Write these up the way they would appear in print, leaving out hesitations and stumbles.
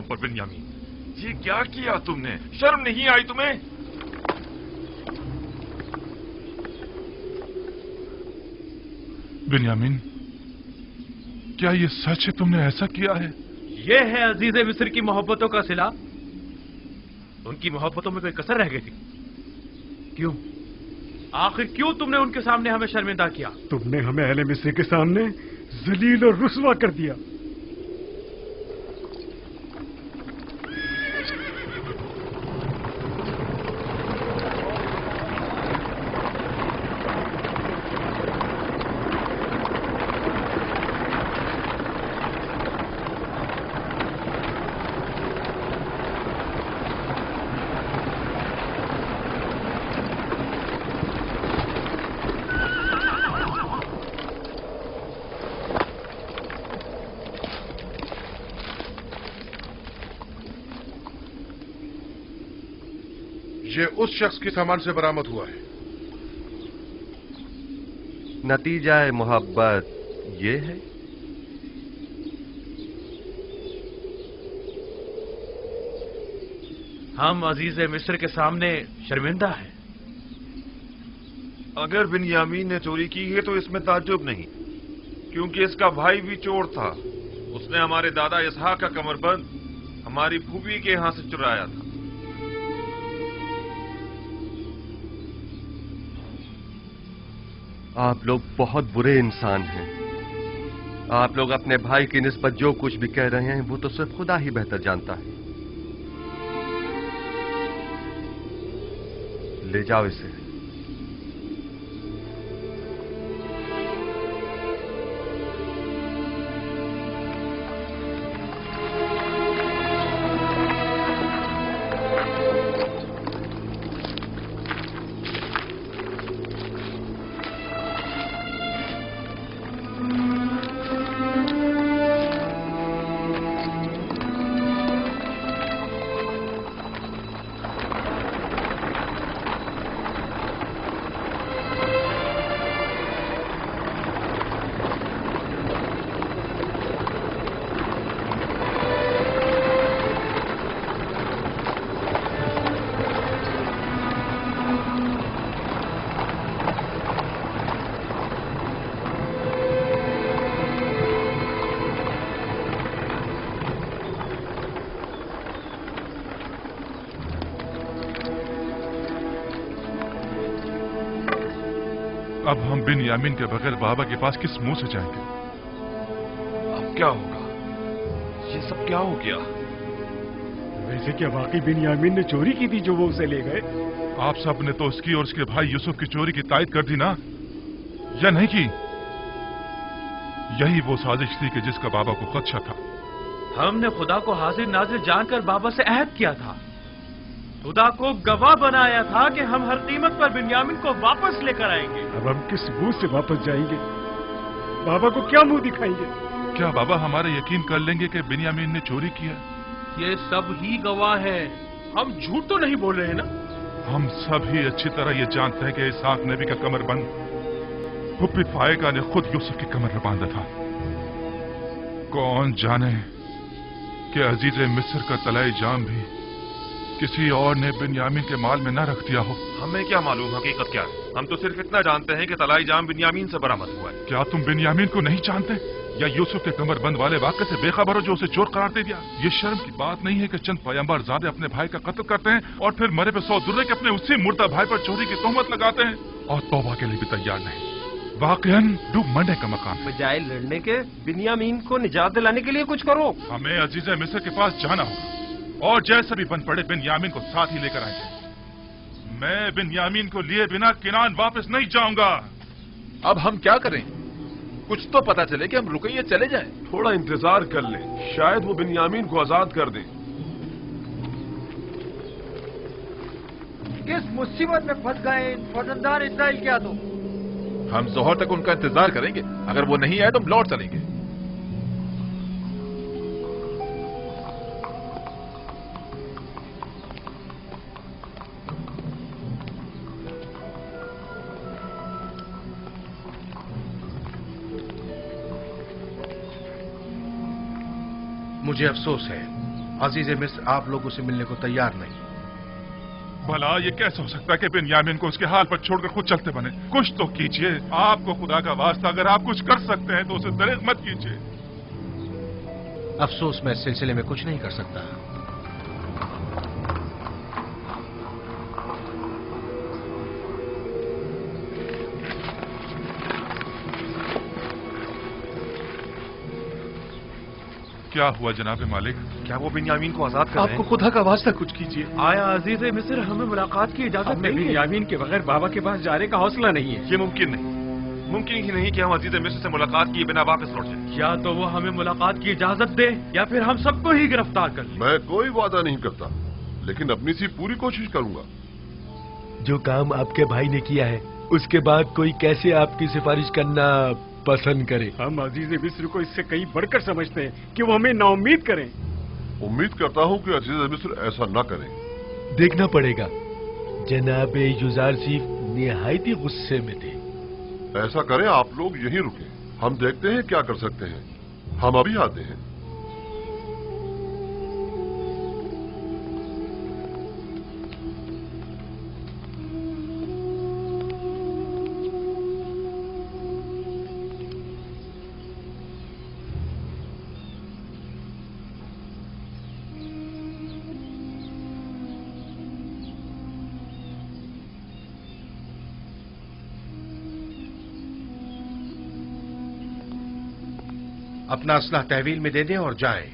पर बिन्यामीन, ये क्या किया तुमने? शर्म नहीं आई तुम्हें? बिन्यामीन, क्या ये सच है तुमने ऐसा किया है? ये है अजीज मिस्र की मोहब्बतों का सिला। उनकी मोहब्बतों में कोई कसर रह गई थी? क्यों? आखिर क्यों तुमने उनके सामने हमें शर्मिंदा किया? तुमने हमें अहले मिस्र के सामने जलील और रुस्वा कर दिया। ये उस शख्स के सामान से बरामद हुआ है। नतीजा मोहब्बत ये है। हम अजीज मिस्र के सामने शर्मिंदा हैं। अगर बिन्यामीन ने चोरी की है तो इसमें ताज्जुब नहीं, क्योंकि इसका भाई भी चोर था। उसने हमारे दादा इसहाक का कमरबंद हमारी फूफी के यहां से चुराया था। आप लोग बहुत बुरे इंसान हैं। आप लोग अपने भाई की निस्बत जो कुछ भी कह रहे हैं वो तो सिर्फ खुदा ही बेहतर जानता है। ले जाओ इसे। अब हम बिन्यामीन के बगैर बाबा के पास किस मुंह से जाएंगे? अब क्या होगा? ये सब क्या हो गया? वैसे क्या वाकई बिन्यामीन ने चोरी की थी जो वो उसे ले गए? आप सब ने तो उसकी और उसके भाई यूसुफ की चोरी की तायद कर दी ना, या नहीं की? यही वो साजिश थी कि जिसका बाबा को खदशा था। हमने खुदा को हाजिर नाजिर जानकर बाबा से अहद किया था। खुदा को गवाह बनाया था कि हम हर कीमत पर बिन्यामीन को वापस लेकर आएंगे। अब हम किस मुंह से वापस जाएंगे? बाबा को क्या मुंह दिखाएंगे? क्या बाबा हमारे यकीन कर लेंगे कि बिन्यामीन ने चोरी किया? ये सब ही गवाह है। हम झूठ तो नहीं बोल रहे हैं ना? हम सब ही अच्छी तरह ये जानते हैं कि इसहाक नबी का कमरबंद फुप्पी फायका ने खुद यूसुफ की कमर में बांधा था। कौन जाने कि अजीज मिस्र का तलाई जाम भी किसी और ने बिन्यामीन के माल में न रख दिया हो। हमें क्या मालूम हकीकत क्या है? हम तो सिर्फ इतना जानते हैं कि तलाई जाम बिन्यामीन से बरामद हुआ है। क्या तुम बिन्यामीन को नहीं जानते, या यूसुफ के कमरबंद वाले वाक़े से बेखबर हो जो उसे चोर करार दे दिया? ये शर्म की बात नहीं है कि चंद पैगंबरज़ादे अपने भाई का कत्ल करते हैं और फिर मरे पे 100 दुर्रे के अपने उसी मुर्दा भाई पर चोरी की तोहमत लगाते हैं और तौबा के लिए भी तैयार नहीं। वाकईन डूब मरने का मकान है। बजाय लड़ने के बिन्यामीन को निजात दिलाने के लिए कुछ करो। हमें अजीज मिस्र के पास जाना होगा और जैसे भी बन पड़े बिन्यामीन को साथ ही लेकर आएंगे। मैं बिन्यामीन को लिए बिना किनान वापस नहीं जाऊंगा। अब हम क्या करें? कुछ तो पता चले कि हम रुके या चले जाएं। थोड़ा इंतजार कर ले, शायद वो बिन्यामीन को आजाद कर दे। किस मुसीबत में फंस गए फौजदार इस्राइल क्या तो? हम जोहर तक उनका इंतजार करेंगे। अगर वो नहीं आए तो हम लौट चलेंगे। मुझे अफसोस है अजीज मिस्र आप लोगों से मिलने को तैयार नहीं। भला ये कैसे हो सकता है कि बिन्यामीन को उसके हाल पर छोड़कर खुद चलते बने? कुछ तो कीजिए, आपको खुदा का वास्ता, अगर आप कुछ कर सकते हैं तो उसे दरेक मत कीजिए। अफसोस मैं इस सिलसिले में कुछ नहीं कर सकता। क्या हुआ जनाब मालिक? क्या वो बिन्यामीन को आजाद कर रहे आपको हैं? खुदा का वास्ता कुछ कीजिए। आया अजीज मिस्र हमें मुलाकात की इजाजत हमें नहीं है। बिन्यामीन के बगैर बाबा के पास जाने का हौसला नहीं है। ये मुमकिन नहीं, मुमकिन ही नहीं कि हम अजीज मिस्र से मुलाकात किए बिना वापस लौट जाएं। या तो वो हमें मुलाकात की इजाजत दे या फिर हम सबको ही गिरफ्तार कर ले। मैं कोई वादा नहीं करता, लेकिन अपनी सी पूरी कोशिश करूंगा। जो काम आपके भाई ने किया है उसके बाद कोई कैसे आपकी सिफारिश करना पसंद करे? हम अजीज मिस्र को इससे कहीं बढ़कर समझते हैं कि वो हमें नाउम्मीद करें। उम्मीद करता हूं कि अजीज मिस्र ऐसा न करें। देखना पड़ेगा। जनाब युजारसीफ निहायत ही गुस्से में थे। ऐसा करें, आप लोग यहीं रुकें, हम देखते हैं क्या कर सकते हैं। हम अभी आते हैं। अपना असलह तहवील में दे दें और जाएं।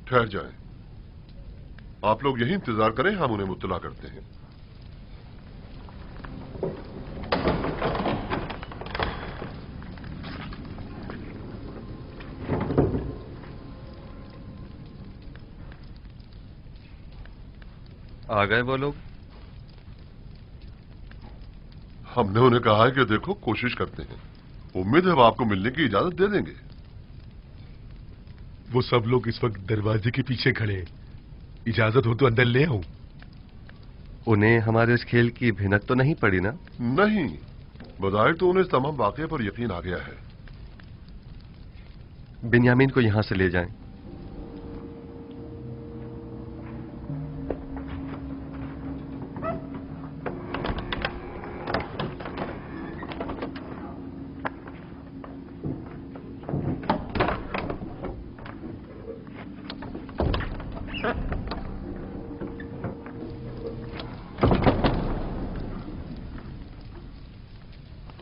ठहर जाएं। आप लोग यही इंतजार करें, हम उन्हें मुत्तला करते हैं। आ गए वो लोग? हमने उन्हें कहा है कि देखो, कोशिश करते हैं। उम्मीद है वो आपको मिलने की इजाजत दे देंगे। वो सब लोग इस वक्त दरवाजे के पीछे खड़े हैं। इजाजत हो तो अंदर ले आऊं? उन्हें हमारे इस खेल की भिनक तो नहीं पड़ी ना? नहीं, बज़ाहिर तो उन्हें इस तमाम वाक़े पर यकीन आ गया है। बिन्यामीन को यहां से ले जाएं।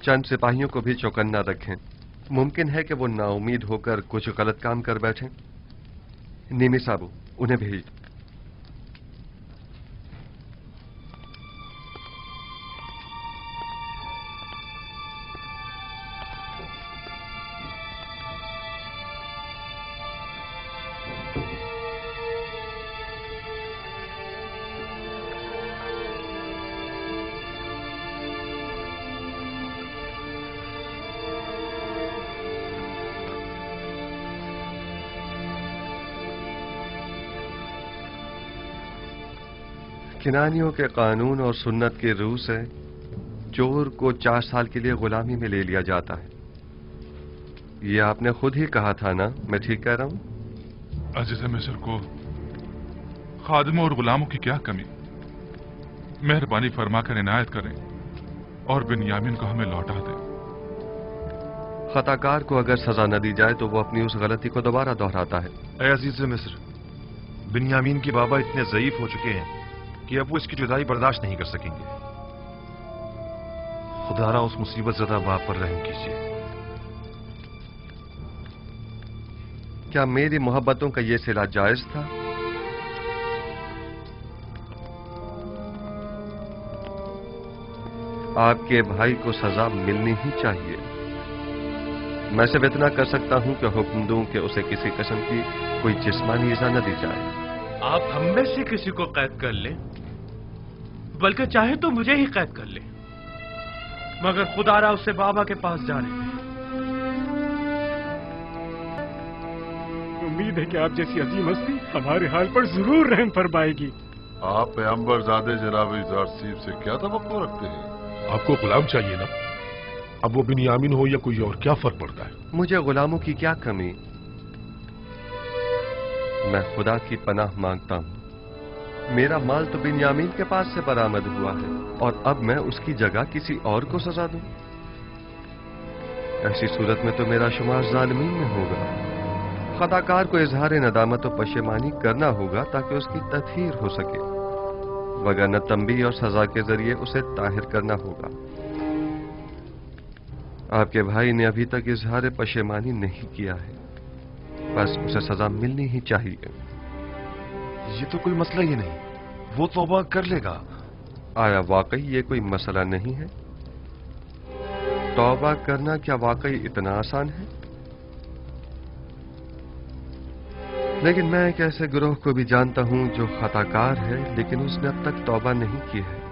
चंद सिपाहियों को भी चौकन्ना रखें। मुमकिन है कि वो नाउमीद होकर कुछ गलत काम कर बैठें। नीमी साबू, उन्हें भेज। किनानियों के कानून और सुन्नत की रूह से चोर को 4 साल के लिए गुलामी में ले लिया जाता है। ये आपने खुद ही कहा था ना? मैं ठीक कह रहा हूं? अजीज मिस्र को खादिमों और गुलामों की क्या कमी? मेहरबानी फरमाकर इनायत करें और बिन्यामीन को हमें लौटा दें। खताकार को अगर सजा न दी जाए तो वो अपनी उस गलती को दोबारा दोहराता है। ऐ अजीज मिस्र, बिन्यामीन के बाबा इतने ज़ईफ हो चुके हैं कि अब वो इसकी जुदाई बर्दाश्त नहीं कर सकेंगे। खुदारा उस मुसीबत ज़दा बाप पर रहम कीजिए। क्या मेरी मोहब्बतों का ये सिला जायज था? आपके भाई को सजा मिलनी ही चाहिए। मैं सिर्फ इतना कर सकता हूं कि हुक्म दूं कि उसे किसी किस्म की कोई जिस्मानी इजा न दी जाए। आप हम में से किसी को कैद कर लें, बल्कि चाहे तो मुझे ही कैद कर लें, मगर खुदारा उससे बाबा के पास जाने दें। उम्मीद है कि आप जैसी अजीम हस्ती हमारे हाल पर जरूर रहम फरमाएगी। आप पैगंबर ज़ादे जनाब ज़ारसीब से क्या तवक्को रखते हैं? आपको गुलाम चाहिए ना? अब वो बिन्यामीन हो या कोई और, क्या फर्क पड़ता है? मुझे गुलामों की क्या कमी? मैं खुदा की पनाह मांगता हूं। मेरा माल तो बिन्यामीन के पास से बरामद हुआ है और अब मैं उसकी जगह किसी और को सजा दूं? ऐसी सूरत में तो मेरा शुमार जालिमीन में होगा। खताकार को इजहार नदामत और पशेमानी करना होगा ताकि उसकी तत्हीर हो सके, वगरना तंबी और सजा के जरिए उसे ताहिर करना होगा। आपके भाई ने अभी तक इजहार पशेमानी नहीं किया है, बस उसे सजा मिलनी ही चाहिए। ये तो कोई मसला ही नहीं, वो तौबा कर लेगा। आया वाकई ये कोई मसला नहीं है? तौबा करना क्या वाकई इतना आसान है? लेकिन मैं एक ऐसे गिरोह को भी जानता हूं जो खताकार है, लेकिन उसने अब तक तौबा नहीं की है।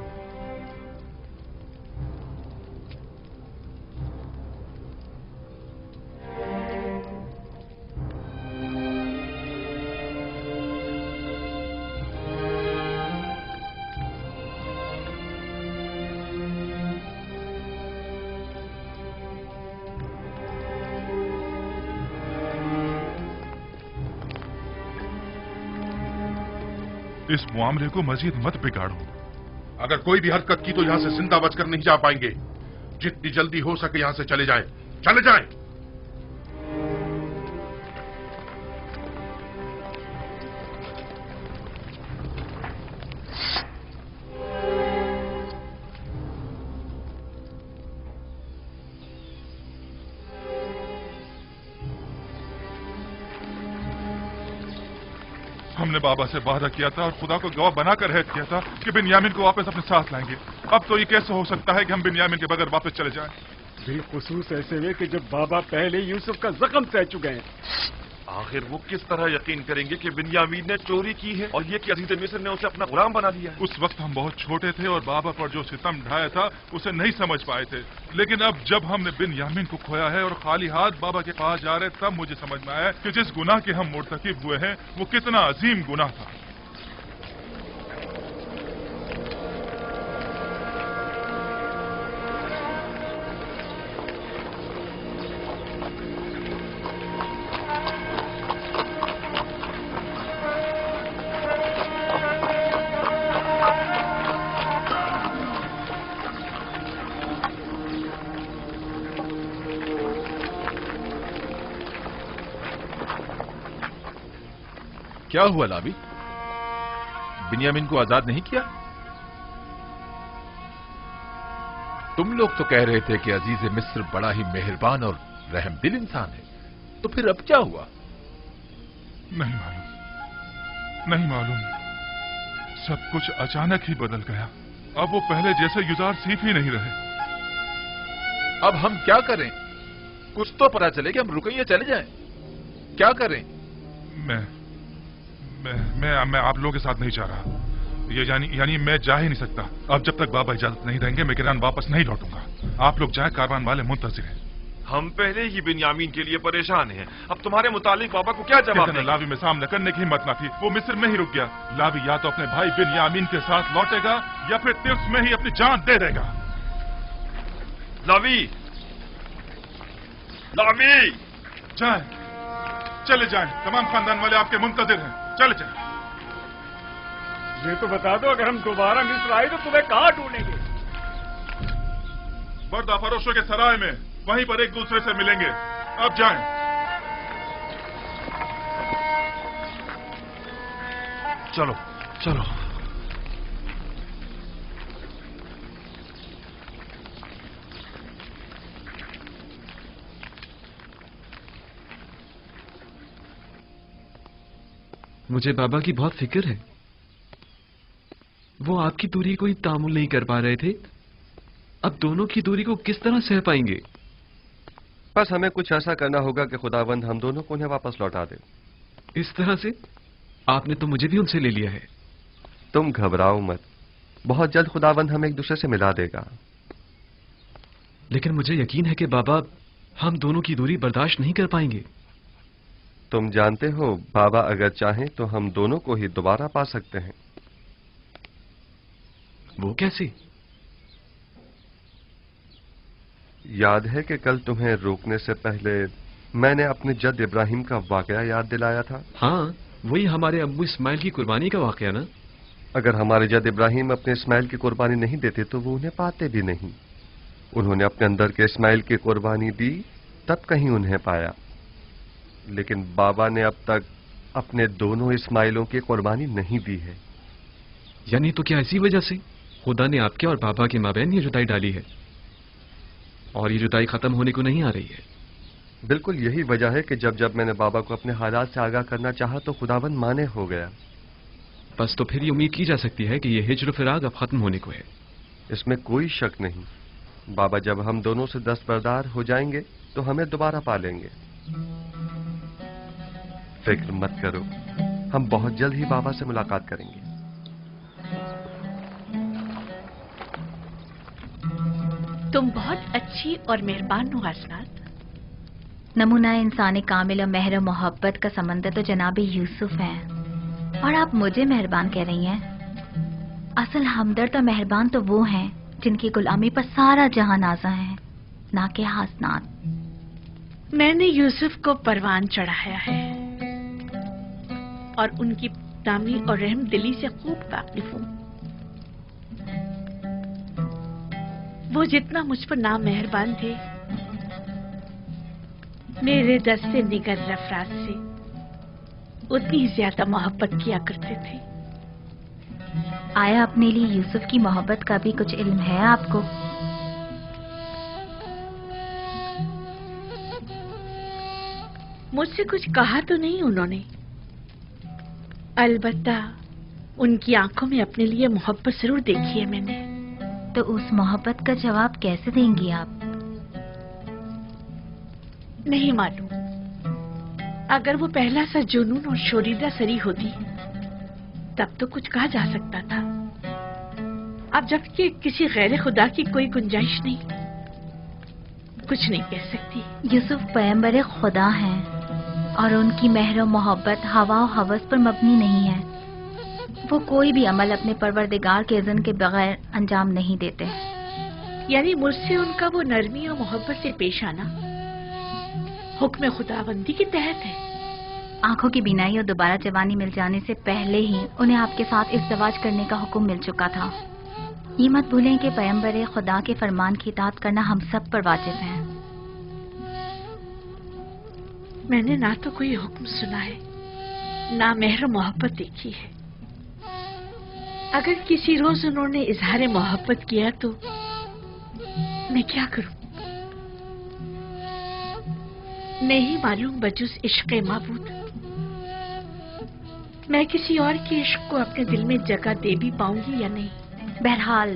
इस मामले को मजीद मत बिगाड़ो। अगर कोई भी हरकत की तो यहां से जिंदा बचकर नहीं जा पाएंगे। जितनी जल्दी हो सके यहां से चले जाएं, चले जाएं। हमने बाबा से वादा किया था और खुदा को गवाह बनाकर रहद किया था कि बिन्यामीन को वापस अपने साथ लाएंगे। अब तो ये कैसे हो सकता है कि हम बिन्यामीन के बगैर वापस चले जाएं? बिलखुसूस ऐसे में कि जब बाबा पहले यूसुफ का जख्म सह चुके हैं। आखिर वो किस तरह यकीन करेंगे कि बिन्यामीन ने चोरी की है और ये कि अजीज मिस्र ने उसे अपना गुलाम बना लिया है? उस वक्त हम बहुत छोटे थे और बाबा पर जो सितम ढाया था उसे नहीं समझ पाए थे, लेकिन अब जब हमने बिन्यामीन को खोया है और खाली हाथ बाबा के पास जा रहे, तब मुझे समझ में आया कि जिस गुनाह के हम मुर्तकिब हुए हैं वो कितना अजीम गुनाह था। क्या हुआ लावी? बिन्यामीन को आजाद नहीं किया? तुम लोग तो कह रहे थे कि अजीज मिस्र बड़ा ही मेहरबान और रहमदिल इंसान है, तो फिर अब क्या हुआ? नहीं मालूम। सब कुछ अचानक ही बदल गया। अब वो पहले जैसे युजार सीफ ही नहीं रहे। अब हम क्या करें? कुछ तो पता चले कि हम रुके या चले जाएं। क्या करें? मैं आप लोगों के साथ नहीं जा रहा। ये यानी मैं जा ही नहीं सकता। अब जब तक बाबा इजाजत नहीं देंगे मैं किरान वापस नहीं लौटूंगा। आप लोग जाएं, कारवान वाले मुंतजिर हैं। हम पहले ही बिन्यामीन के लिए परेशान हैं। अब तुम्हारे मुतालिक बाबा को क्या जवाब दें? लावी में सामना करने की हिम्मत न थी, वो मिस्र में ही रुक गया। लावी या तो अपने भाई बिन्यामीन के साथ लौटेगा या फिर तिर्स में ही अपनी जान दे देगा। लावी जाएं, चले जाएं। तमाम खानदान वाले आपके मुंतजिर हैं। चले जाएं। ये तो बता दो, अगर हम दोबारा मिस्र आए तो तुम्हें कहाँ ढूंढेंगे? बर्दा फरोशों के सराय में, वहीं पर एक दूसरे से मिलेंगे। अब जाएं। चलो चलो। मुझे बाबा की बहुत फिक्र है। वो आपकी दूरी को ही तामुल नहीं कर पा रहे थे, अब दोनों की दूरी को किस तरह सह पाएंगे? बस हमें कुछ ऐसा करना होगा कि खुदावंद हम दोनों को उन्हें वापस लौटा दे। इस तरह से? आपने तो मुझे भी उनसे ले लिया है। तुम घबराओ मत, बहुत जल्द खुदावंद हमें एक दूसरे से मिला देगा। लेकिन मुझे यकीन है कि बाबा हम दोनों की दूरी बर्दाश्त नहीं कर पाएंगे। तुम जानते हो, बाबा अगर चाहें तो हम दोनों को ही दोबारा पा सकते हैं। वो कैसे? याद है कि कल तुम्हें रोकने से पहले मैंने अपने जद इब्राहिम का वाकया याद दिलाया था? हाँ, वही हमारे अब्बू इस्माइल की कुर्बानी का वाकया ना? अगर हमारे जद इब्राहिम अपने इस्माइल की कुर्बानी नहीं देते तो वो उन्हें पाते भी नहीं। उन्होंने अपने अंदर के इस्माइल की कुर्बानी दी, तब कहीं उन्हें पाया। लेकिन बाबा ने अब तक अपने दोनों इस्माइलों की कुर्बानी नहीं दी है। यानी तो क्या इसी वजह से खुदा ने आपके और बाबा के माबैन ये जुदाई डाली है, और ये जुदाई खत्म होने को नहीं आ रही है? बिल्कुल यही वजह है कि जब जब मैंने बाबा को अपने हालात से आगाह करना चाहा तो खुदावंद माने हो गया। बस तो फिर ये उम्मीद की जा सकती है कि ये हिज्र फिराक अब खत्म होने को है। इसमें कोई शक नहीं। बाबा जब हम दोनों से दस्तबरदार हो जाएंगे तो हमें दोबारा पा लेंगे। फिक्र मत करो, हम बहुत जल्द ही बाबा से मुलाकात करेंगे। तुम बहुत अच्छी और मेहरबान हो हसनात। नमूना इंसानी कामिल और मेहर मोहब्बत का समंदर तो जनाब यूसुफ है, और आप मुझे मेहरबान कह रही हैं। असल हमदर्द और मेहरबान तो वो हैं जिनकी गुलामी पर सारा जहां नाज़ा है, ना कि हसनात। मैंने यूसुफ को परवान चढ़ाया है और उनकी तामी और रहम दिली से खूब वाकिफ हूँ। वो जितना मुझ पर नामेहरबान थे, मेरे दस्ते निगर अफराद से उतनी ज्यादा मोहब्बत किया करते थे। आया अपने लिए यूसुफ की मोहब्बत का भी कुछ इल्म है आपको? मुझसे कुछ कहा तो नहीं उन्होंने, अलबत्ता उनकी आंखों में अपने लिए मोहब्बत जरूर देखी है मैंने। तो उस मोहब्बत का जवाब कैसे देंगी आप? नहीं मालूम। अगर वो पहला सा जुनून और शोरीदा सरी होती तब तो कुछ कहा जा सकता था। अब जबकि किसी गैर खुदा की कोई गुंजाइश नहीं, कुछ नहीं कह सकती। यूसुफ पैगंबर खुदा हैं और उनकी मेहर और मोहब्बत हवा और हवस पर मबनी नहीं है। वो कोई भी अमल अपने परवरदिगार के इज़्न के बगैर अंजाम नहीं देते। यानी मुझसे उनका वो नरमी और मोहब्बत से पेश आना हुक्म खुदाबंदी के तहत है। आंखों की बीनाई और दोबारा जवानी मिल जाने से पहले ही उन्हें आपके साथ इज़्दिवाज करने का हुक्म मिल चुका था। ये मत भूलें कि पैगंबर खुदा के फरमान की इताअत करना हम सब पर वाजिब है। मैंने ना तो कोई हुक्म सुना है, ना मेहर मोहब्बत देखी है। अगर किसी रोज उन्होंने इजहार मोहब्बत किया तो मैं क्या करूं? नहीं मालूम बजुस इश्क़ माबूद मैं किसी और के इश्क को अपने दिल में जगह दे भी पाऊंगी या नहीं। बहरहाल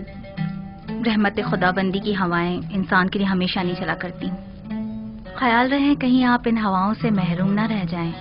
रहमत खुदाबंदी की हवाएं इंसान के लिए हमेशा नहीं चला करती। ख्याल रहे कहीं आप इन हवाओं से महरूम ना रह जाएं।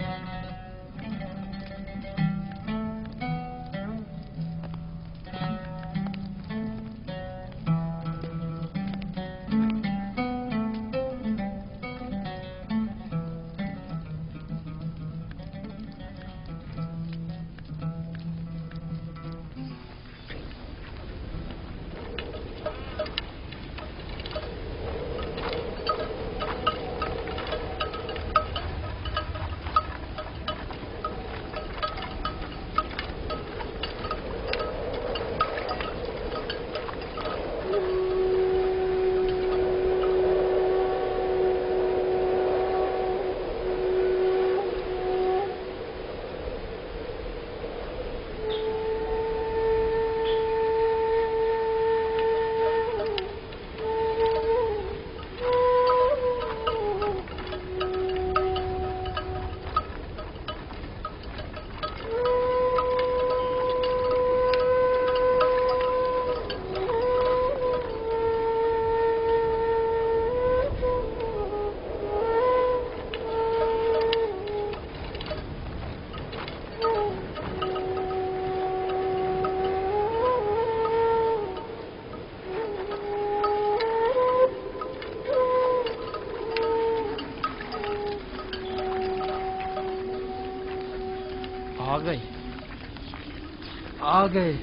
आ गए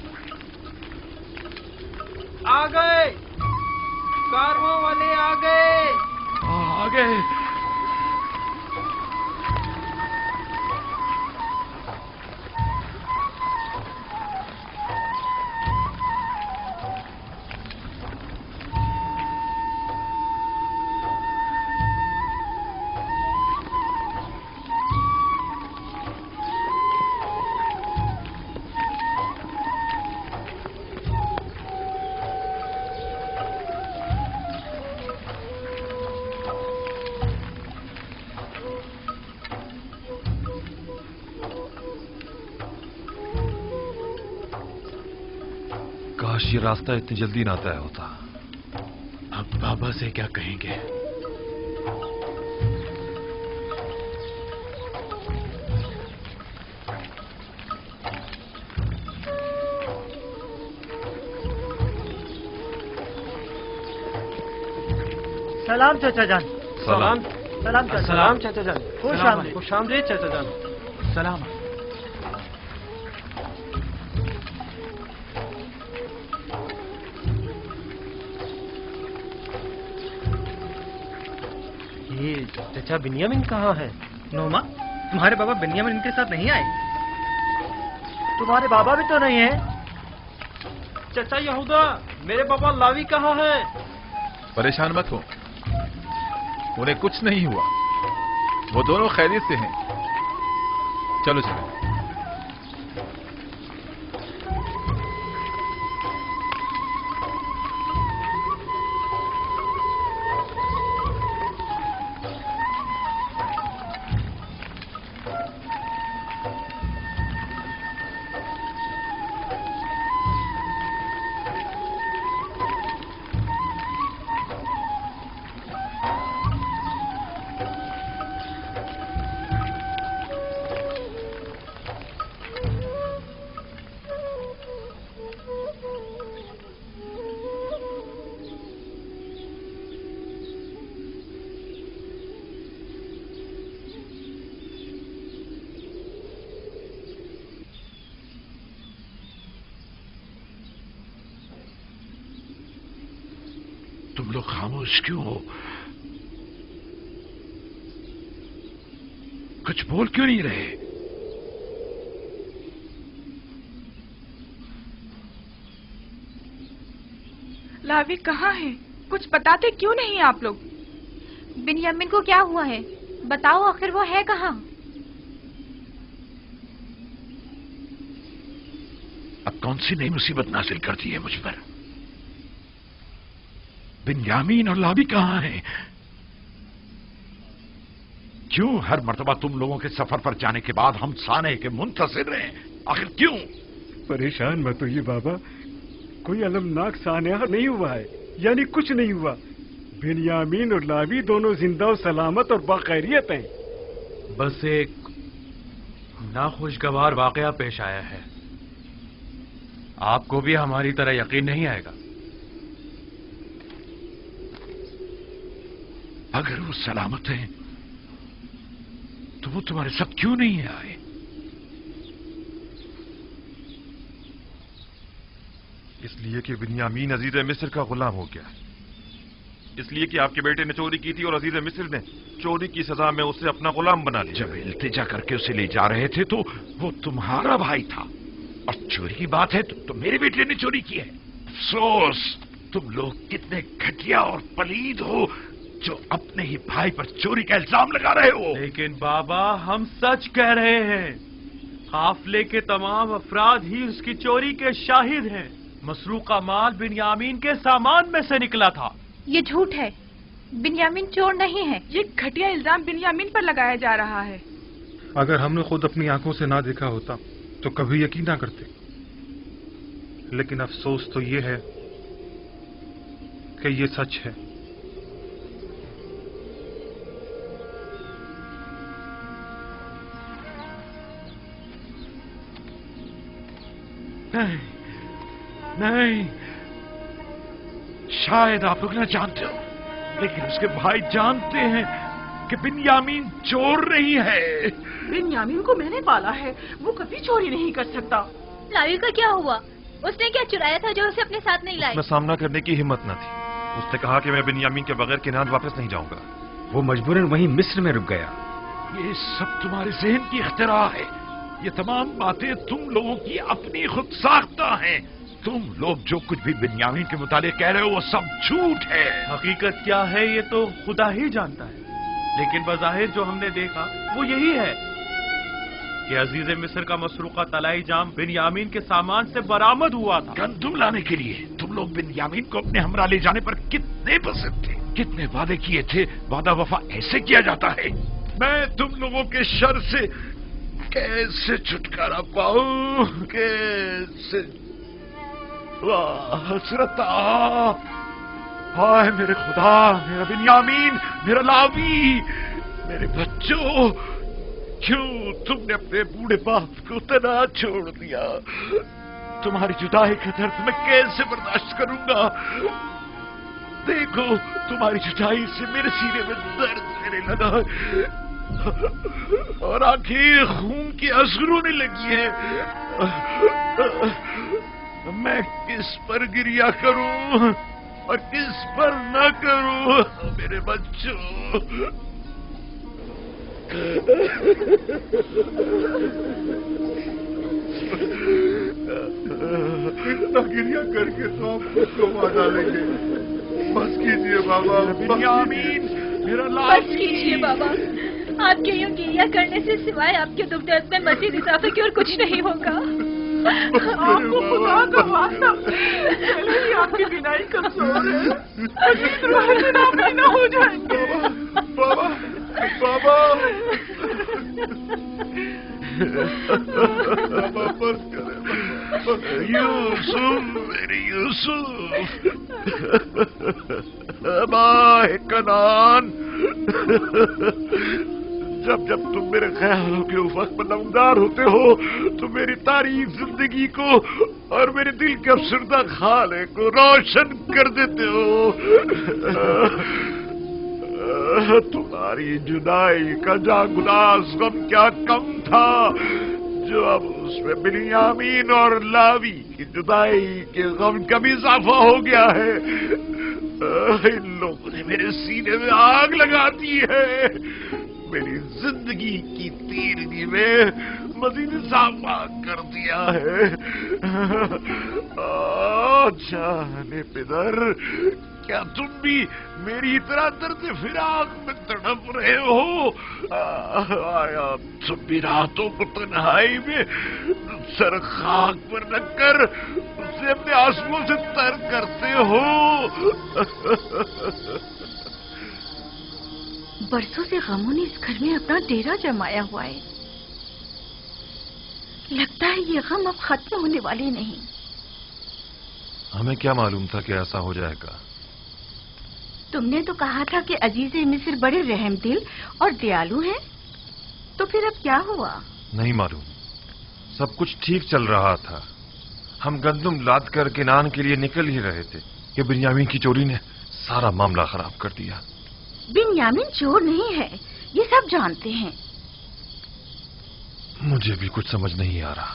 कारवां वाले आ गए। आ गए। काश ये रास्ता इतनी जल्दी ना तय होता। अब बाबा से क्या कहेंगे? सलाम चाचा जान। सलाम। सलाम चाचा। सलाम चाचा जान। खुश आमदीद चाचा जान। सलाम। ये चाचा बिन्यामिन कहाँ है? नोमा, तुम्हारे बाबा बिन्यामिन इनके साथ नहीं आए? तुम्हारे बाबा भी तो नहीं है। चाचा यहूदा, मेरे बाबा लावी कहाँ है? परेशान मत हो, उन्हें कुछ नहीं हुआ, वो दोनों खैरियत से हैं। चलो चलो। तुम लोग खामोश क्यों हो? कुछ बोल क्यों नहीं रहे? लावी कहाँ है? कुछ बताते क्यों नहीं आप लोग? बिन्यामिन को क्या हुआ है? बताओ, आखिर वो है कहाँ? अब कौन सी नई मुसीबत नाजिल कर दी है मुझ पर? बिन्यामीन और लावी कहाँ हैं? क्यों हर मर्तबा तुम लोगों के सफर पर जाने के बाद हम साने के मुंतजिर रहे? आखिर क्यों? परेशान मत होइए बाबा, कोई अलमनाक सान्या नहीं हुआ है, यानी कुछ नहीं हुआ। बिन्यामीन और लावी दोनों जिंदा और सलामत और बाखैरियत हैं। बस एक नाखुशगवार वाकया पेश आया है। आपको भी हमारी तरह यकीन नहीं आएगा। अगर वो सलामत हैं तो वो तुम्हारे साथ क्यों नहीं आए? इसलिए कि बिन्यामीन अजीज मिस्र का गुलाम हो गया। इसलिए कि आपके बेटे ने चोरी की थी और अजीज मिस्र ने चोरी की सजा में उसे अपना गुलाम बना लिया। जब इल्तिजा करके उसे ले जा रहे थे तो वो तुम्हारा भाई था, और चोरी की बात है तो मेरे बेटे ने चोरी की है। अफसोस, तुम लोग कितने घटिया और पलीद हो जो अपने ही भाई पर चोरी का इल्जाम लगा रहे हो। लेकिन बाबा, हम सच कह रहे हैं। काफिले के तमाम अफराद ही उसकी चोरी के शाहिद हैं। मसरूका माल बिन्यामीन के सामान में से निकला था। ये झूठ है, बिन्यामीन चोर नहीं है। ये घटिया इल्जाम बिन्यामीन पर लगाया जा रहा है। अगर हमने खुद अपनी आंखों से ना देखा होता तो कभी यकीन ना करते। लेकिन अफसोस तो ये है कि ये सच है। नहीं, नहीं, शायद आप लोग ना जानते हो, लेकिन उसके भाई जानते हैं कि बिन्यामीन चोर नहीं है। बिन्यामीन को मैंने पाला है, वो कभी चोरी नहीं कर सकता। लावी का क्या हुआ? उसने क्या चुराया था जो उसे अपने साथ नहीं लाई? उसमें सामना करने की हिम्मत न थी। उसने कहा कि मैं बिन्यामीन के बगैर किनान वापस नहीं जाऊंगा। वो मजबूरन वहीं मिस्र में रुक गया। ये सब तुम्हारे जहन की इख्तिरा है। ये तमाम बातें तुम लोगों की अपनी खुद साख्ता हैं। तुम लोग जो कुछ भी बिन्यामीन के मुतालिक कह रहे हो वो सब झूठ है। हकीकत क्या है ये तो खुदा ही जानता है, लेकिन बज़ाहिर जो हमने देखा वो यही है कि अजीज मिस्र का मसरूका तलाई जाम बिन्यामीन के सामान से बरामद हुआ था। गंदुम लाने के लिए तुम लोग बिन्यामीन को अपने हमरा ले जाने पर कितने पसंद थे, कितने वादे किए थे। वादा वफा ऐसे किया जाता है। मैं तुम लोगों के शर से कैसे छुटकारा पाऊं, कैसे? वाह हसरता, हाय मेरे खुदा, मेरा बिन्यामीन, मेरा लावी, मेरे बच्चों, क्यों तुमने अपने बूढ़े बाप को तना छोड़ दिया? तुम्हारी जुदाई का दर्द मैं कैसे बर्दाश्त करूंगा? देखो तुम्हारी जुदाई से मेरे सीने में दर्द होने लगा और आंखें खून की आंसू रोने लगी है। मैं किस पर गिरिया करूं और किस पर न करूं मेरे बच्चों? इतना गिरिया करके तो आप खुद को मार डालेंगे। बस कीजिए बाबा, बिन्यामीन मेरा बस कीजिए बाबा। आपके यूं गिरिया करने से सिवाय आपके दुख दर्द में मजीद इजाफे की और कुछ नहीं होगा। आपको खुदा का वास्ता, पहले ही आपकी बिनाई कमजोर है, नामी न हो जाएंगे। बाबा बाबा बाबा बस करें। यूसुफ, मेरे यूसुफ, माए कनान, जब जब तुम मेरे ख्यालों के उफक पर नमदार होते हो तो मेरी तारीफ जिंदगी को और मेरे दिल के अफसरदा खाले को रोशन कर देते हो। तुम्हारी जुदाई का जागुदास गम क्या कम था जो अब उसमें बिन्यामीन और लावी की जुदाई के गम का भी इजाफा हो गया है। इन लोगों ने मेरे सीने में आग लगा दी है, मेरी जिंदगी की तीरगी में मजीद इजाफा कर दिया है। जाने पिदर, क्या तुम भी मेरी तरह दर्द फिराक में तड़प रहे हो? आया तुम भी रातों को तन्हाई में सर खाक पर रखकर उसे अपने आंसुओं से तर करते हो? बरसों से गमों ने इस घर में अपना डेरा जमाया हुआ है। लगता है ये गम अब खत्म होने वाले नहीं। हमें क्या मालूम था कि ऐसा हो जाएगा? तुमने तो कहा था कि अजीज मिस्र बड़े रहमदिल और दयालु हैं, तो फिर अब क्या हुआ? नहीं मालूम, सब कुछ ठीक चल रहा था। हम गंदुम लाद कर किनान के लिए निकल ही रहे थे कि बिन्यामीन की चोरी ने सारा मामला खराब कर दिया। बिन्यामीन चोर नहीं है, ये सब जानते हैं। मुझे भी कुछ समझ नहीं आ रहा।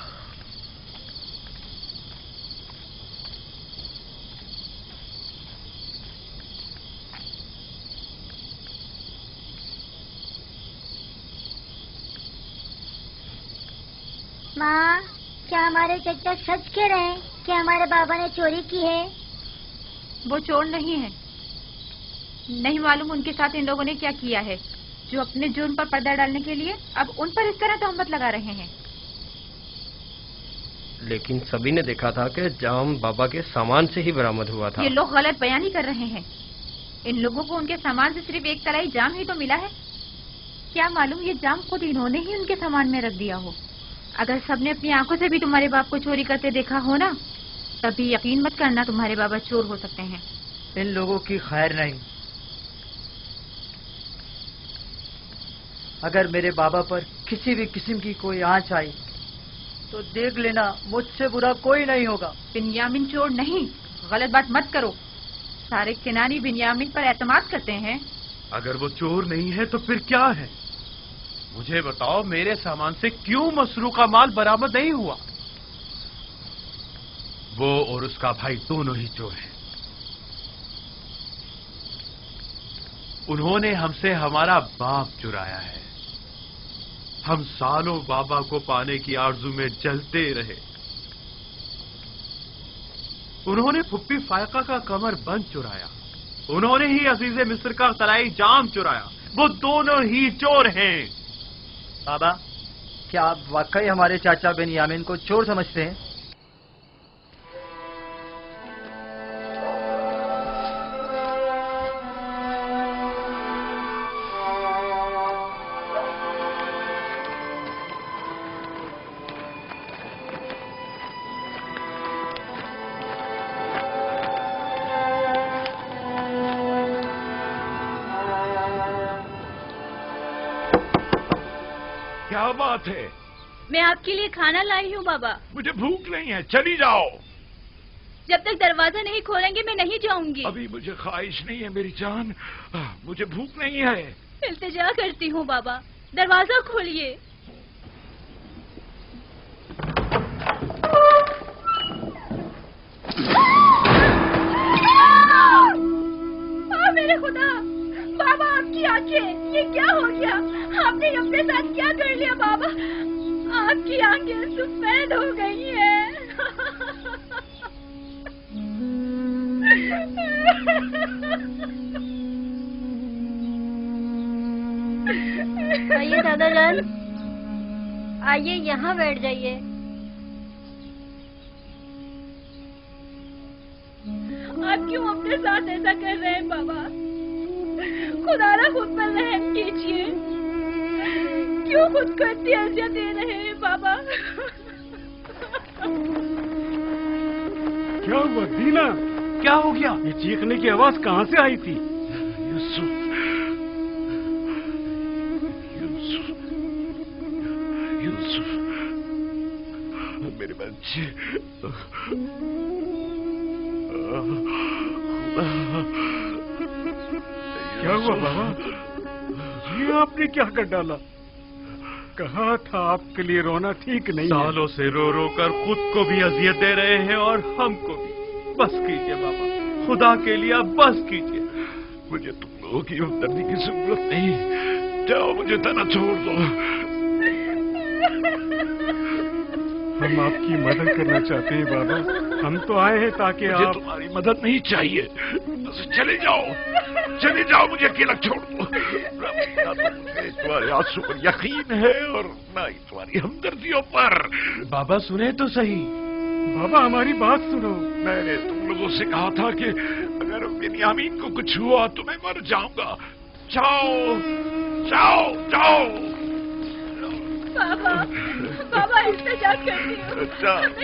माँ, क्या हमारे चचा सच कह रहे हैं कि हमारे बाबा ने चोरी की है? वो चोर नहीं है। नहीं मालूम उनके साथ इन लोगों ने क्या किया है जो अपने जुर्म पर पर्दा डालने के लिए अब उन पर इस तरह तहमत लगा रहे हैं। लेकिन सभी ने देखा था कि जाम बाबा के सामान से ही बरामद हुआ था। ये लोग गलत बयानी कर रहे हैं। इन लोगों को उनके सामान से सिर्फ एक तलाई जाम ही तो मिला है। क्या मालूम ये जाम खुद इन्होंने ही उनके सामान में रख दिया हो। अगर सबने अपनी आंखों से भी तुम्हारे बाप को चोरी करते देखा हो ना, तभी यकीन मत करना तुम्हारे बाबा चोर हो सकते हैं। इन लोगों की खैर नहीं। अगर मेरे बाबा पर किसी भी किस्म की कोई आंच आई तो देख लेना मुझसे बुरा कोई नहीं होगा। बिन्यामीन चोर नहीं, गलत बात मत करो। सारे किनानी बिन्यामीन पर एतमाद करते हैं। अगर वो चोर नहीं है तो फिर क्या है? मुझे बताओ, मेरे सामान से क्यों मसरूका माल बरामद नहीं हुआ? वो और उसका भाई दोनों ही चोर हैं। उन्होंने हमसे हमारा बाप चुराया है। हम सालों बाबा को पाने की आरजू में जलते रहे। उन्होंने फुप्पी फायका का कमर बंद चुराया। उन्होंने ही अजीज मिस्र का तलाई जाम चुराया। वो दोनों ही चोर हैं। बाबा, क्या आप वाकई हमारे चाचा बेनियामिन को चोर समझते हैं? क्या बात है? मैं आपके लिए खाना लाई हूँ बाबा। मुझे भूख नहीं है, चली जाओ। जब तक दरवाजा नहीं खोलेंगे मैं नहीं जाऊंगी। अभी मुझे ख्वाहिश नहीं है मेरी जान, मुझे भूख नहीं है। इल्तिजा करती हूँ बाबा, दरवाजा खोलिए। मेरे खुदा, बाबा आपकी आंखें, ये क्या हो गया? आपने अपने साथ क्या कर लिया बाबा? आपकी आंखें सफेद हो गई हैं। आइए दादाजान, आइए यहाँ बैठ जाइए। आप क्यों अपने साथ ऐसा कर रहे हैं बाबा? खुदारा खुद पर रहम कीजिए। क्यों खुद को इतनी अज़ियत दे रहे हैं बाबा? क्या हुआ दीना? क्या हो गया? ये चीखने की आवाज कहाँ से आई थी? यूसुफ, यूसुफ, मेरे बच्चे। क्या हुआ बाबा? ये आपने क्या कर डाला? कहा था आपके लिए रोना ठीक नहीं है। सालों से रो रो कर खुद को भी अजियत दे रहे हैं और हमको भी। बस कीजिए बाबा, खुदा के लिए बस कीजिए। मुझे तुम लोगों की हमदर्दी की जरूरत नहीं। जाओ, मुझे तना छोड़ दो। हम आपकी मदद करना चाहते हैं बाबा। हम तो आए हैं ताकि मुझे आप... तुम्हारी मदद नहीं चाहिए। बस चले जाओ, चले जाओ, मुझे अकेला छोड़ दो। ना तो मुझे तुम्हारे आंसू पर यकीन है और ना ही तुम्हारी हमदर्दियों पर। बाबा सुने तो सही। बाबा हमारी बात सुनो। मैंने तुम लोगों से कहा था कि अगर बिन्यामीन को कुछ हुआ तो मैं मर जाऊंगा। जाओ, जाओ, जाओ। बाबा, बाबा इल्तिजा करती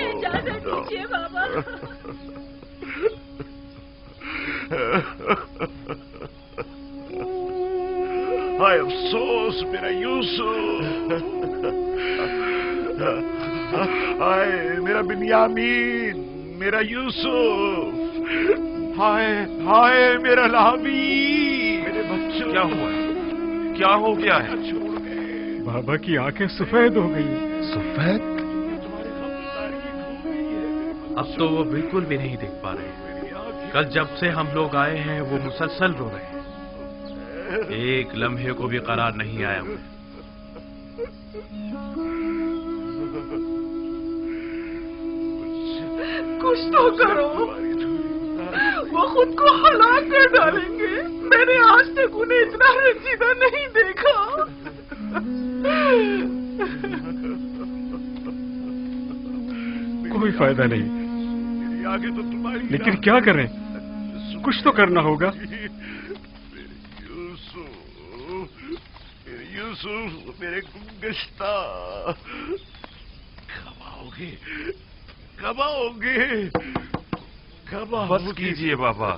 हूँ, इजाजत दीजिए बाबा। हाय अफसोस मेरा यूसुफ, हाय मेरा बिन्यामीन, मेरा यूसुफ, हाय हाय मेरा लावी, मेरे बच्चों। क्या हुआ? क्या हो गया है? बाबा की आंखें सफेद हो गई। सफेद? अब तो वो बिल्कुल भी नहीं देख पा रहे। कल जब से हम लोग आए हैं वो मुसलसल रो रहे हैं। एक लम्हे को भी करार नहीं आया उन्हें। कुछ तो करो, वो खुद को हलाक कर डालेंगे। मैंने आज तक उन्हें इतना रंजीदा नहीं देखा। कोई फायदा नहीं। आगे तो तुम्हारी, लेकिन क्या करें? कुछ तो करना होगा। यूसुफ, मेरे गुमगश्ता, कब आओगे? कब आओगे? कब आओगे? बस कीजिए बाबा,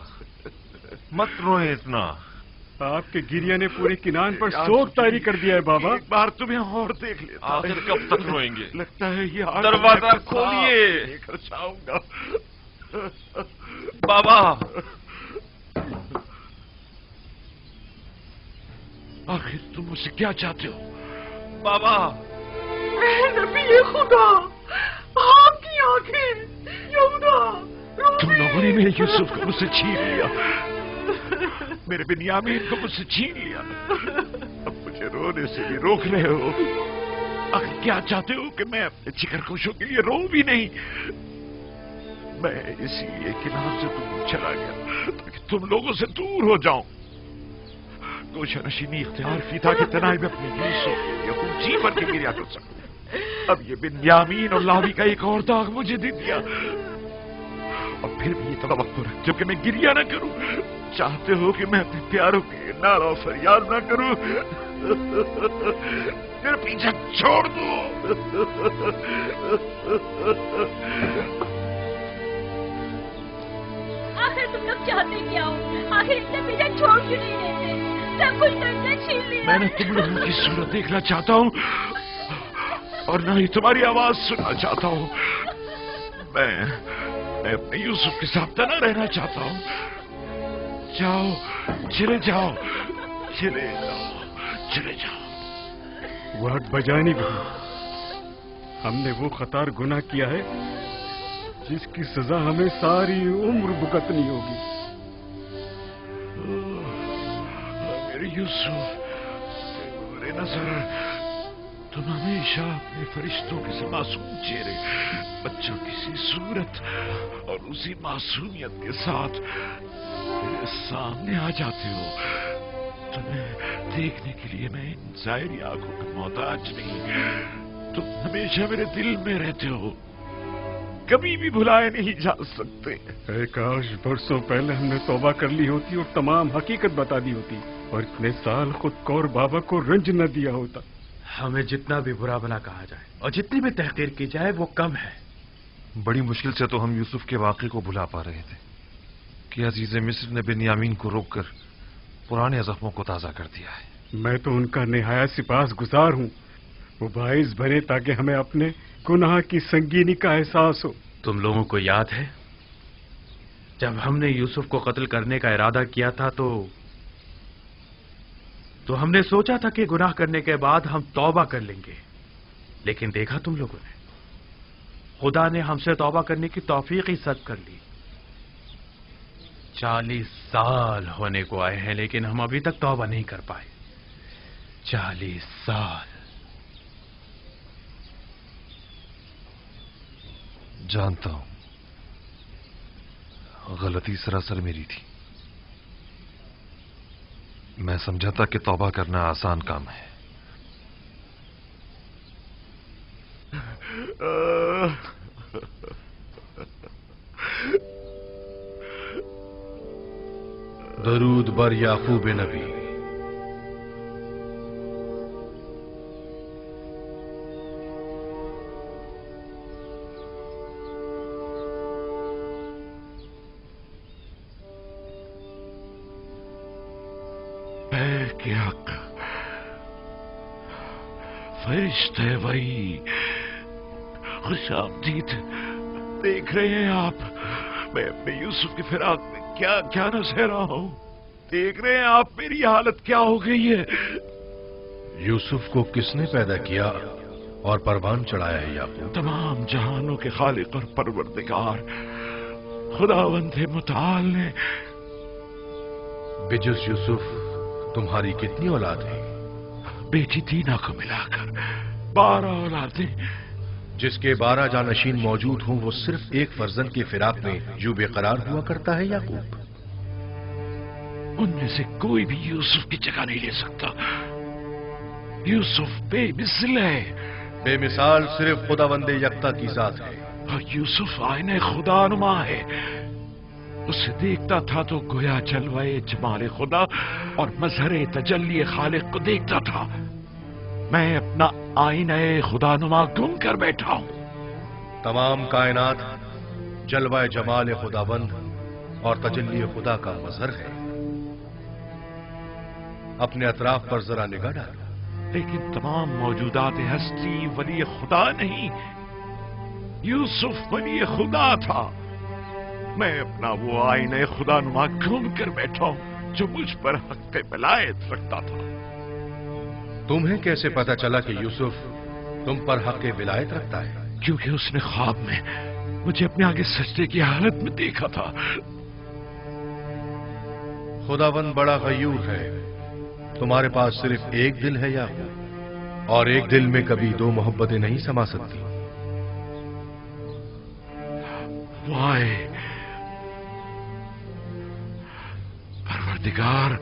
मत रोए इतना। आपके गिरिया ने पूरे किनान पर शोक तारी कर दिया है बाबा। एक बार तुम्हें और देख लेता। आखिर कब तक रोएंगे? लगता है ये दरवाजा खोलिए। लेकर जाऊंगा। बाबा, आखिर तुम मुझसे क्या चाहते हो? बाबा, नबी खुदा, आपकी आंखें, यहूदा। तुम लोगों ने मेरे यूसुफ को मुझसे छीन लिया, मेरे बिन्यामीन को मुझसे छीन लिया। अब मुझे रोने से भी रोक रहे हो। आखिर क्या चाहते हो कि मैं अपने जिगरगोशों के लिए रो भी नहीं? मैं इसीलिए किनार से दूर चला गया ताकि तुम लोगों से दूर हो जाऊं। गोशा नशीनी इख्तियार की था कि तनाई में अपने यूसुफ या जी भर के गिरिया कर सकूं। अब ये बिन्यामीन और लावी का एक और दाग मुझे दे दिया, और फिर भी ये तवक्को रखते हो कि मैं गिरिया ना करूं। चाहते हो कि मैं अपने प्यारों के लिए नारा और फरियाद ना करूं। मेरा पीछा छोड़ दो। आखिर तुम लोग चाहते क्या हो? आखिर इतना पीछा छोड़ क्यों नहीं देते? सब कुछ तुमने छीन लिया। मैंने तुम लोगों की सूरत देखना चाहता हूँ और ना ही तुम्हारी आवाज सुनना चाहता हूँ। मैं अपने यूसुफ के साथ तना रहना चाहता हूँ। जाओ, चले जाओ, चले जाओ, चले जाओ। वाद बजानी भी, हमने वो खतार गुनाह किया है जिसकी सजा हमें सारी उम्र भुगतनी होगी। मेरे यूसुफ, मेरे नजर, तुम हमेशा अपने फरिश्तों के से मासूम चेहरे, बच्चों की सी सूरत और उसी मासूमियत के साथ मेरे सामने आ जाते हो। तुम्हें देखने के लिए मैं इन ज़ाहिरी आंखों का मोहताज नहीं। तुम हमेशा मेरे दिल में रहते हो, कभी भी भुलाए नहीं जा सकते। काश बरसों पहले हमने तौबा कर ली होती और तमाम हकीकत बता दी होती, और इतने साल खुद को और बाबा को रंज न दिया होता। हमें जितना भी बुरा भला कहा जाए और जितनी भी तहकीर की जाए वो कम है। बड़ी मुश्किल से तो हम यूसुफ के वाक़े को भुला पा रहे थे कि अजीज मिस्र ने बिन्यामीन को रोककर पुराने जख्मों को ताज़ा कर दिया है। मैं तो उनका निहायत सिपास गुजार हूँ। वो बाइस बने ताकि हमें अपने गुनाह की संगीनी का एहसास हो। तुम लोगों को याद है जब हमने यूसुफ को कत्ल करने का इरादा किया था तो हमने सोचा था कि गुनाह करने के बाद हम तौबा कर लेंगे, लेकिन देखा तुम लोगों ने, खुदा ने हमसे तौबा करने की तौफीक ही सद कर ली। 40 साल होने को आए हैं लेकिन हम अभी तक तौबा नहीं कर पाए। 40 साल। जानता हूं, गलती सरासर मेरी थी। मैं समझा था कि तौबा करना आसान काम है। दरूद बर याकूब नबी। फरिश्ते वही, खुशामदीद। देख रहे हैं आप, मैं अपने यूसुफ की फिराक में क्या क्या न सह रहा हूं। देख रहे हैं आप मेरी हालत क्या हो गई है। यूसुफ को किसने पैदा किया और परवान चढ़ाया है याकूब? तमाम जहानों के खालिक और परवरदिगार खुदावंद मुताल ने। बिजुस यूसुफ तुम्हारी कितनी औलाद है? बेटी दीना को मिलाकर 12 औलादें। जिसके 12 जानशीन मौजूद हों वो सिर्फ एक फर्जंद की फिराक में यूं बेकरार हुआ करता है याकूब? उनमें से कोई भी यूसुफ की जगह नहीं ले सकता। यूसुफ बेमिसाल है। बेमिसाल सिर्फ खुदावंदे यकता की जात है। और यूसुफ आईने खुदानुमा है। उसे देखता था तो गोया जलवाए जमाले खुदा और मजहरे तजल्ली खालिक को देखता था। मैं अपना आईने खुदानुमा गुम कर बैठा हूं। तमाम कायनात जलवाए जमाल खुदाबंद और तजल्ली खुदा का मजहर है। अपने अतराफ पर जरा निगाह डालो। लेकिन तमाम मौजूदात हस्ती वली खुदा नहीं, यूसुफ वली खुदा था। मैं अपना वो आईने खुदानुमा गुम कर बैठा हूं जो मुझ पर हक विलायत रखता था। तुम्हें कैसे पता चला कि यूसुफ तुम पर हक विलायत रखता है? क्योंकि उसने ख्वाब में मुझे अपने आगे सजदे की हालत में देखा था। खुदावंद बड़ा गयूर है। तुम्हारे पास सिर्फ एक दिल है या और एक दिल में कभी दो मोहब्बतें नहीं समा सकती। वाय परवरदिगार,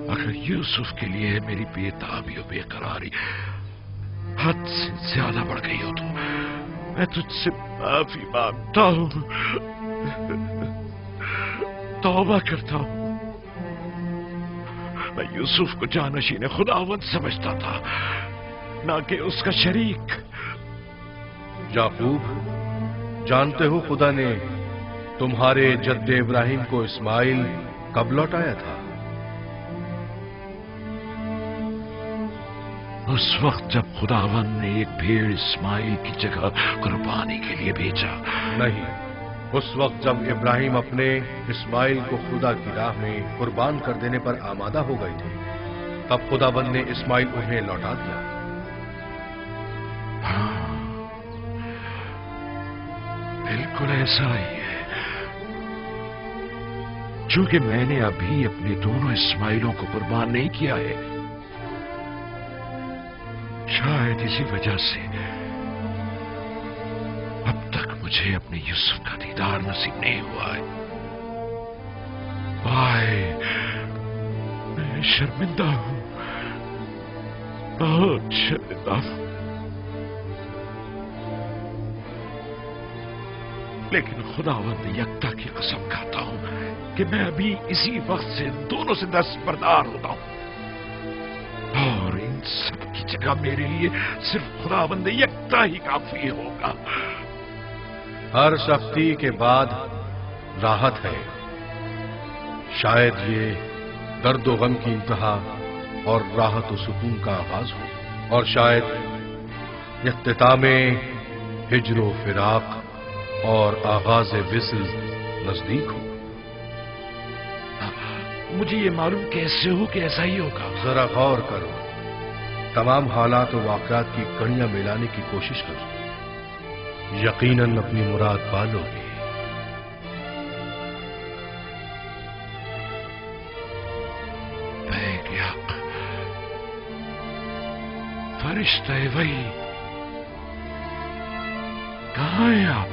अगर यूसुफ के लिए मेरी बेताबी और बेकरारी हद से ज्यादा बढ़ गई हो तो मैं तुझसे माफी मांगता हूं, तौबा करता हूं। मैं यूसुफ को जानशीन खुदावंद समझता था, ना कि उसका शरीक। याकूब, जानते हो खुदा ने तुम्हारे जद्दे इब्राहिम को इस्माइल कब लौटाया था? उस वक्त जब खुदावंद ने एक भेड़ इस्माइल की जगह कुर्बानी के लिए भेजा। नहीं, उस वक्त जब इब्राहिम अपने इस्माइल को खुदा की राह में कुर्बान कर देने पर आमादा हो गए थे, तब खुदावंद ने इस्माइल उन्हें लौटा दिया। हाँ, बिल्कुल ऐसा ही है। चूंकि मैंने अभी अपने दोनों इस्माइलों को कुर्बान नहीं किया है, शायद इसी वजह से अब तक मुझे अपने यूसुफ का दीदार नसीब नहीं हुआ है। भाई, मैं शर्मिंदा हूं, बहुत शर्मिंदा हूं। लेकिन खुदावंद यकता की कसम खाता हूं कि मैं अभी इसी वक्त से दोनों से दस्तबरदार होता हूं, और इन सब की जगह मेरे लिए सिर्फ खुदावंद यकता ही काफी होगा। हर सख्ती के बाद राहत है। शायद ये दर्द व गम की इंतहा और राहत व सुकून का आगाज हो, और शायद इख्तितामे हिज्र व फिराक और आगाज विस्ल नजदीक हो। मुझे ये मालूम कैसे हो कि ऐसा ही होगा? जरा गौर करो, तमाम हालात और वाकयात की कड़ियां मिलाने की कोशिश करो, यकीनन अपनी मुराद पालोगे। फरिश्ते वही, कहाँ हैं आप?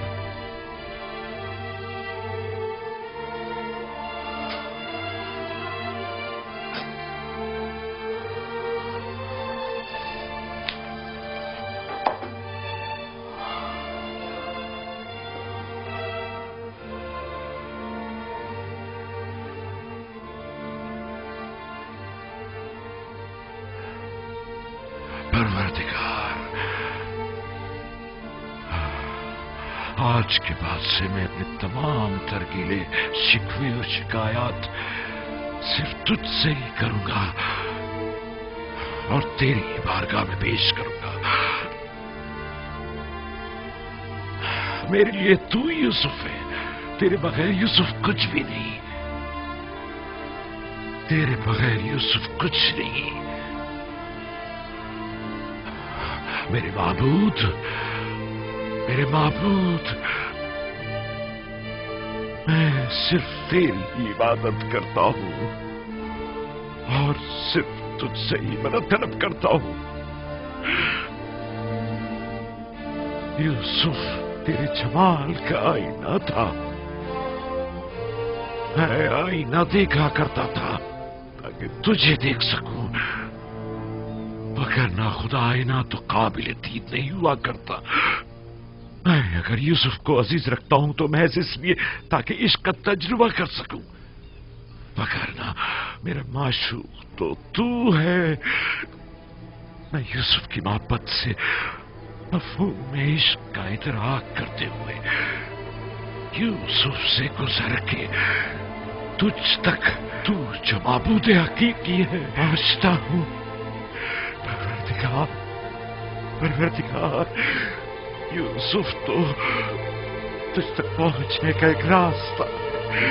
परवरदिगार, आज के बाद से मैं अपने तमाम तरकीले, शिकवे और शिकायत सिर्फ तुझसे ही करूंगा और तेरी बारगाह में पेश करूंगा। मेरे लिए तू यूसुफ है, तेरे बगैर यूसुफ कुछ भी नहीं, तेरे बगैर यूसुफ कुछ नहीं। मेरे माबूद, मेरे माबूद, मैं सिर्फ तेरी इबादत करता हूं और सिर्फ तुझसे ही मदद तलब करता हूं। यूसुफ तेरे जमाल का आईना था, मैं आईना देखा करता था ताकि तुझे देख सकूं, मगर ना खुदा आईना तो काबिल दीद नहीं हुआ करता। मैं अगर यूसुफ को अजीज रखता हूं तो महज इसलिए ताकि इश्क का तजुर्बा कर सकूं, मगर ना मेरा माशूक तो तू है। मैं यूसुफ की मोहब्बत से मफहूम में इश्क का इतराक करते हुए यूसुफ से गुजर के तुझ तक, तू जो माबूद हकीकी है, पहुंचता हूं। परवरदिगार, परवरदिगार, यूसुफ तो तुझ तक पहुंचने का एक रास्ता है।